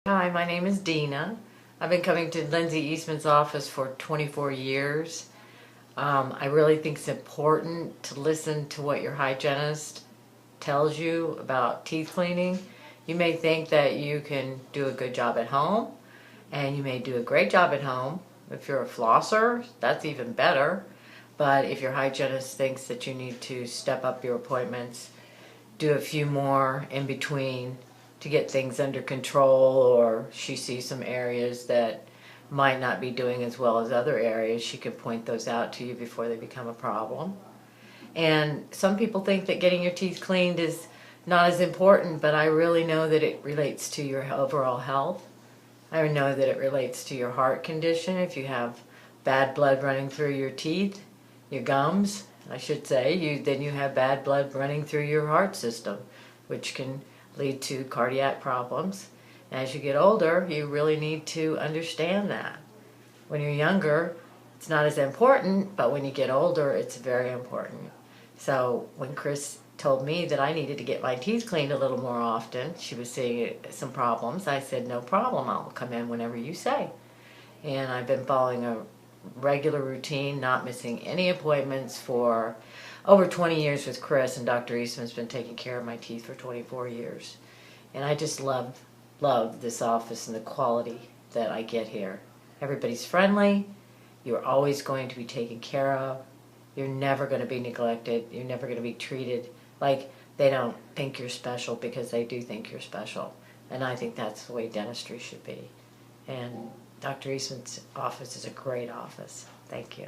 Hi, my name is Deanna. I've been coming to Lindsay Eastman's office for 24 years. I really think it's important to listen to what your hygienist tells you about teeth cleaning. You may think that you can do a good job at home, and you may do a great job at home. If you're a flosser, that's even better. But if your hygienist thinks that you need to step up your appointments, do a few more in between to get things under control, or she sees some areas that might not be doing as well as other areas, she can point those out to you before they become a problem. And some people think that getting your teeth cleaned is not as important, but I really know that it relates to your overall health. I know that it relates to your heart condition. If you have bad blood running through your teeth, your gums, I should say, then you have bad blood running through your heart system, which can lead to cardiac problems. As you get older, you really need to understand that. When you're younger, it's not as important, but when you get older, it's very important. So when Chris told me that I needed to get my teeth cleaned a little more often, she was seeing some problems, I said, no problem, I'll come in whenever you say. And I've been following a regular routine, not missing any appointments for over 20 years with Chris, and Dr. Eastman's been taking care of my teeth for 24 years. And I just love this office and the quality that I get here. Everybody's friendly, you're always going to be taken care of, you're never going to be neglected, you're never going to be treated like they don't think you're special, because they do think you're special. And I think that's the way dentistry should be. And Dr. Eastman's office is a great office. Thank you.